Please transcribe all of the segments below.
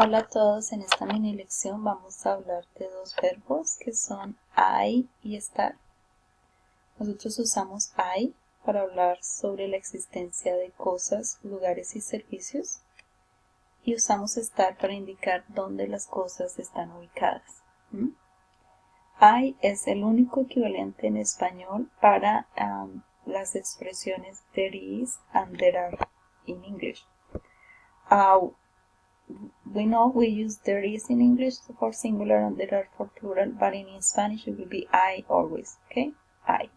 Hola a todos, en esta mini lección vamos a hablar de dos verbos que son hay y estar. Nosotros usamos hay para hablar sobre la existencia de cosas, lugares y servicios, y usamos estar para indicar dónde las cosas están ubicadas. Hay es el único equivalente en español para las expresiones there is and there are in English. We know we use there is in English for singular and there are for plural, but in Spanish it will be I always, okay? I.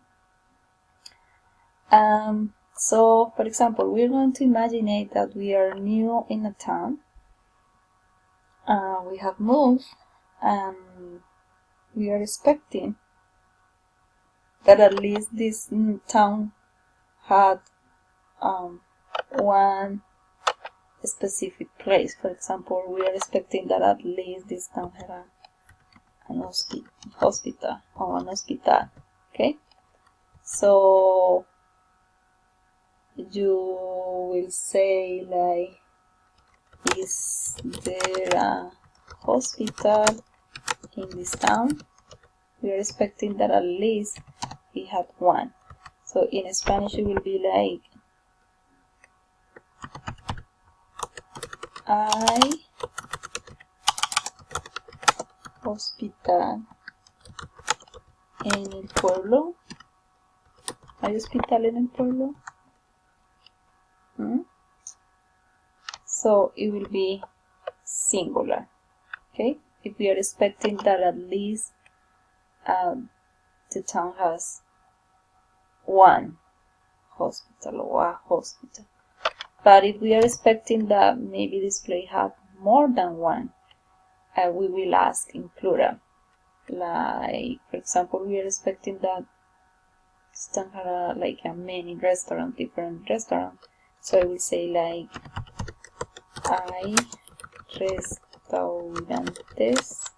So, for example, we're going to imagine that we are new in a town. We have moved and we are expecting that at least this town had one specific place. For example, we are expecting that at least this town had an hospital or an hospital. Okay, so you will say like, is there a hospital in this town? We are expecting that at least we have one. So in Spanish it will be like, hay hospital en el pueblo. ¿Hay hospital en el pueblo? So it will be singular. Okay, if we are expecting that at least the town has one hospital or a hospital. But if we are expecting that maybe this place have more than one, we will ask in plural. Like, for example, we are expecting that this town have like a many restaurants, different restaurants. So I will say like, hay restaurantes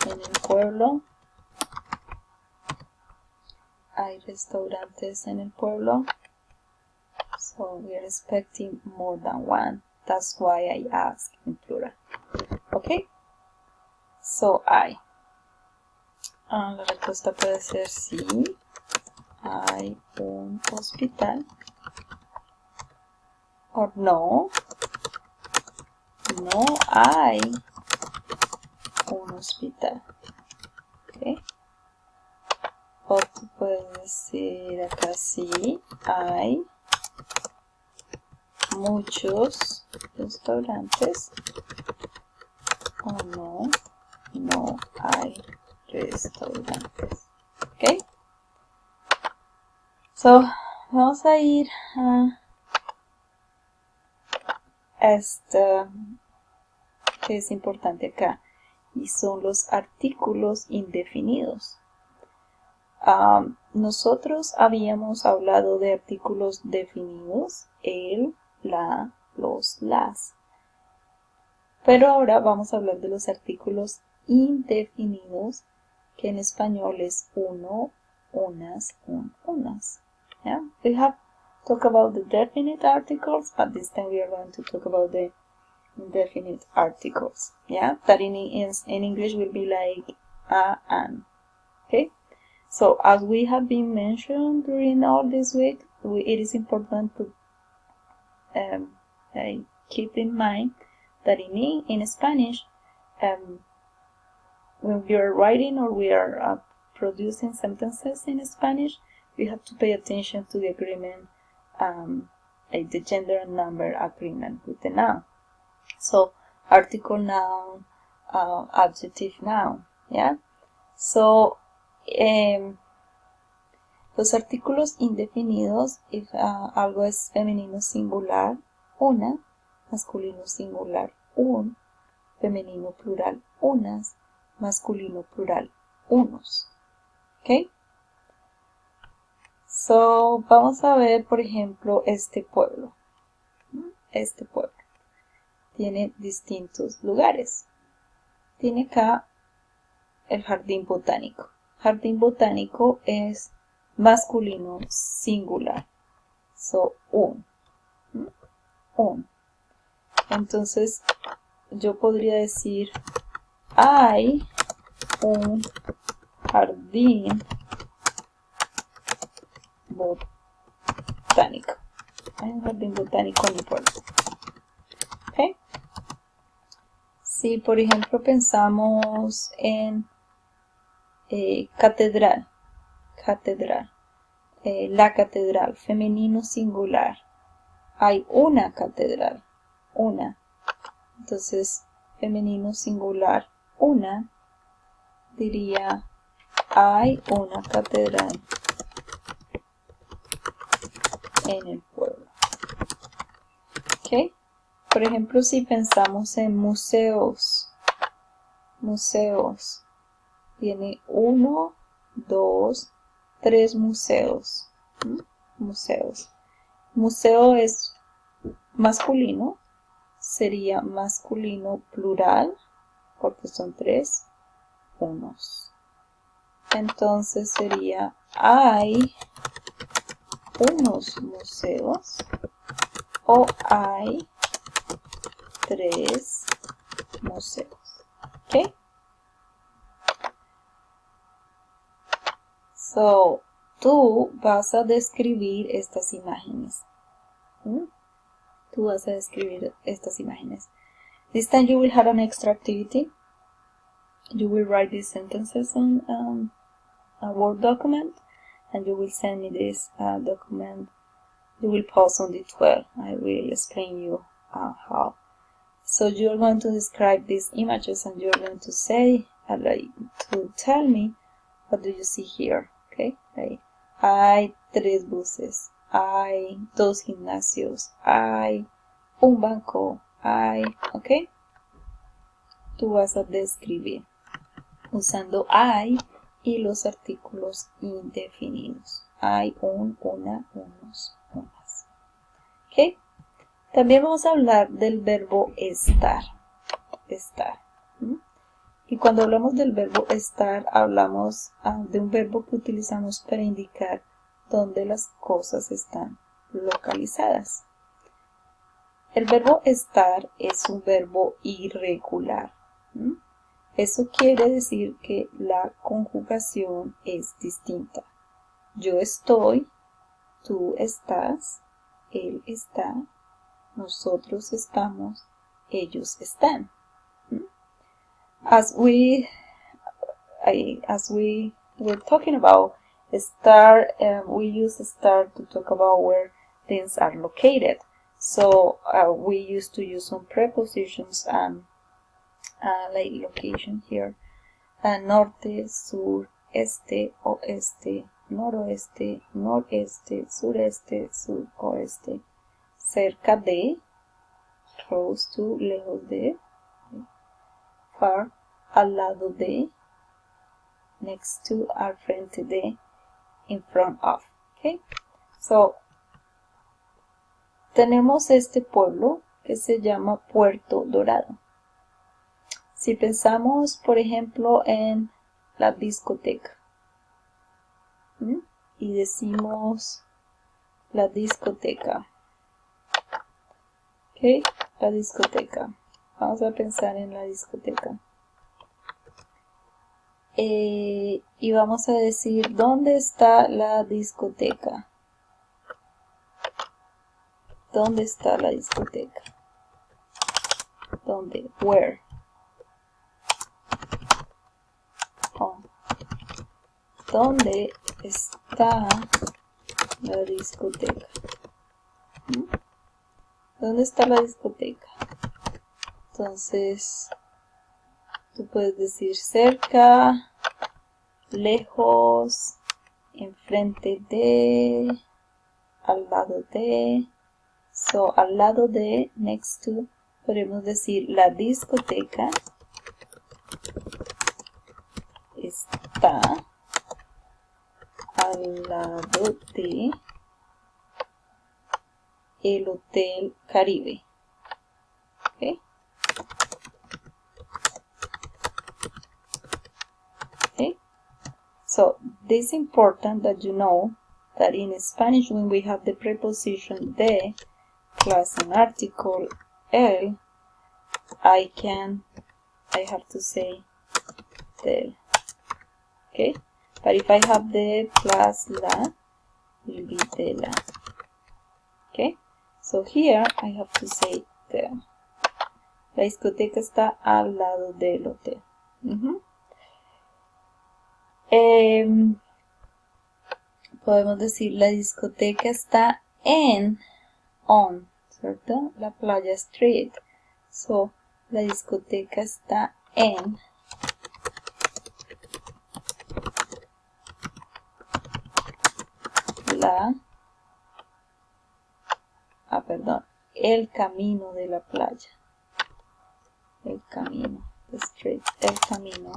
en el pueblo. Hay restaurantes en el pueblo. So we are expecting more than one. That's why I ask in plural. Okay? So I. La respuesta puede ser sí. Hay un hospital. Or no. No hay un hospital. Okay? O tú puedes decir acá sí. Hay muchos restaurantes. O no, no hay restaurantes. Ok. So, vamos a ir a esto que es importante acá. Y son los artículos indefinidos. Nosotros habíamos hablado de artículos definidos, el, la, los, las. Pero ahora vamos a hablar de los artículos indefinidos, que en español es uno, unas, unas. Yeah? We have talked about the definite articles, but this time we are going to talk about the indefinite articles. Yeah, that in English will be like a, an. Okay. So, as we have been mentioned during all this week, it is important to keep in mind that in Spanish, when we are writing or we are producing sentences in Spanish, we have to pay attention to the agreement, the gender and number agreement with the noun. So, article, noun, adjective, noun. Yeah. So, los artículos indefinidos, if algo es femenino singular, una, masculino singular, un, femenino plural, unas, masculino plural, unos. ¿Ok? So, vamos a ver, por ejemplo, este pueblo. Este pueblo tiene distintos lugares. Tiene acá el jardín botánico. Jardín botánico es masculino singular. So, un. Entonces, yo podría decir hay un jardín botánico. Hay un jardín botánico en mi pueblo. ¿Okay? Si por ejemplo pensamos en catedral, la catedral, femenino singular, hay una catedral, una. Entonces, femenino singular, una, diría hay una catedral en el pueblo. ¿Ok? Por ejemplo, si pensamos en museos, tiene 1, 2, 3 museos. Museos. Museo es masculino, sería masculino plural, porque son 3 unos. Entonces sería hay unos museos o hay 3 museos. ¿Ok? So, tú vas a describir estas imágenes. Tú vas a describir estas imágenes. This time you will have an extra activity. You will write these sentences on a Word document and you will send me this document. You will post on the 12. I will explain you how. So you're going to describe these images and you're going to say, to tell me, what do you see here? Okay, hay 3 buses, hay 2 gimnasios, hay un banco, ok. Tú vas a describir usando hay y los artículos indefinidos. Hay un, una, unos, unas. Ok. También vamos a hablar del verbo estar. Y cuando hablamos del verbo estar, hablamos de un verbo que utilizamos para indicar dónde las cosas están localizadas. El verbo estar es un verbo irregular. Eso quiere decir que la conjugación es distinta. Yo estoy, tú estás, él está, nosotros estamos, ellos están. As we were talking about star, we use star to talk about where things are located. So we used to use some prepositions and like location here. Norte, sur, este, oeste, noroeste, noreste, sureste, suroeste. Cerca de, close to, lejos de. Far, al lado de, next to, al frente de, in front of. Okay? So, tenemos este pueblo que se llama Puerto Dorado. Si pensamos, por ejemplo, en la discoteca, y decimos la discoteca. Okay? La discoteca. Vamos a pensar en la discoteca. Y vamos a decir, ¿dónde está la discoteca? ¿Dónde está la discoteca? ¿Dónde? Where? Oh. ¿Dónde está la discoteca? ¿Dónde está la discoteca? Entonces, tú puedes decir cerca, lejos, enfrente de, al lado de. So, al lado de, next to, podemos decir la discoteca está al lado de el Hotel Caribe. Okay. Okay. So, this is important that you know that in Spanish when we have the preposition de plus an article el, I have to say del. Okay, but if I have the plus la, will be de la. Okay, so here I have to say del. La discoteca está al lado del hotel. Podemos decir la discoteca está on, ¿cierto? La playa street. So, la discoteca está en el camino de la playa. El camino, the street, el camino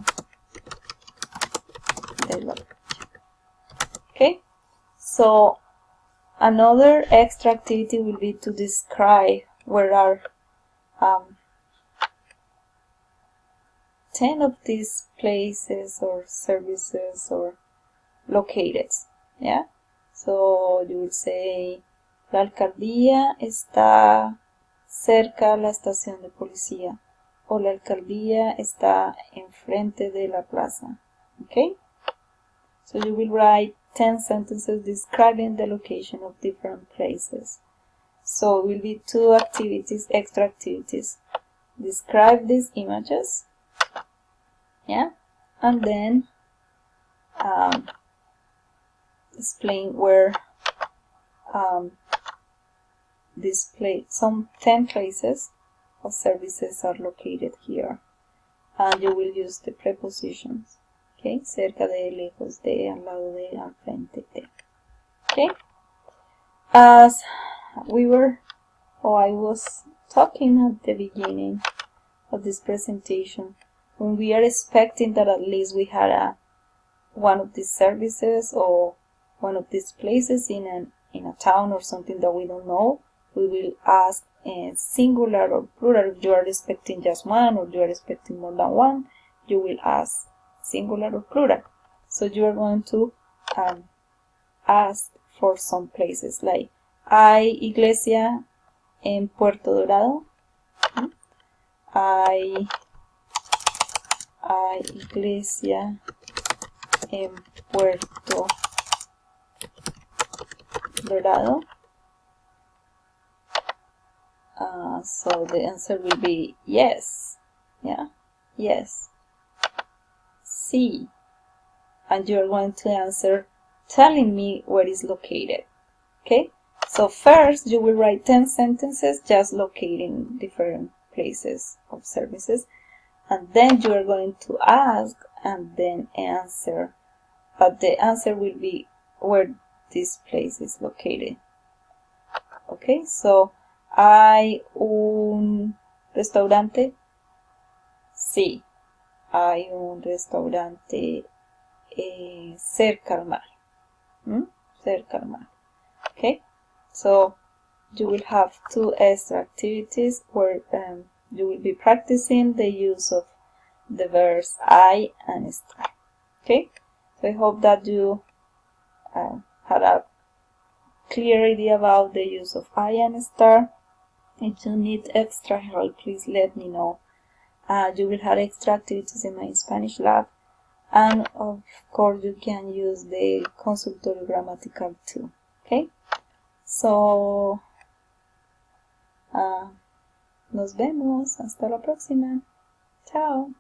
de la playa. Okay, so another extra activity will be to describe where are 10 of these places or services or located. Yeah, so you will say la alcaldía está cerca a la estación de policía o la alcaldía está enfrente de la plaza. Okay, so you will write 10 sentences describing the location of different places. So it will be 2 activities, extra activities. Describe these images, yeah, and then explain where some 10 places of services are located here, and you will use the prepositions. Okay, cerca de, lejos de, al lado de, al frente de. Okay, as I was talking at the beginning of this presentation, when we are expecting that at least we had one of these services or one of these places in a town or something that we don't know, we will ask singular or plural. If you are expecting just one or you are expecting more than one, you will ask singular or plural. So you are going to ask for some places like hay iglesia en Puerto Dorado, hay iglesia en Puerto Dorado. So the answer will be yes. Yeah, yes. Sí. And you're going to answer telling me where it's located. Okay, so first you will write 10 sentences just locating different places of services, and then you are going to ask and then answer, but the answer will be where this place is located. Okay, so ¿hay un restaurante? Sí, hay un restaurante cerca al mar. Cerca al mar. Okay, so you will have 2 extra activities where you will be practicing the use of the verbs I and estar. Okay, so I hope that you had a clear idea about the use of I and estar. If you need extra help, please let me know. You will have extra activities in my Spanish lab, and of course you can use the consultorio gramatical too. Okay, so nos vemos, hasta la próxima, chao.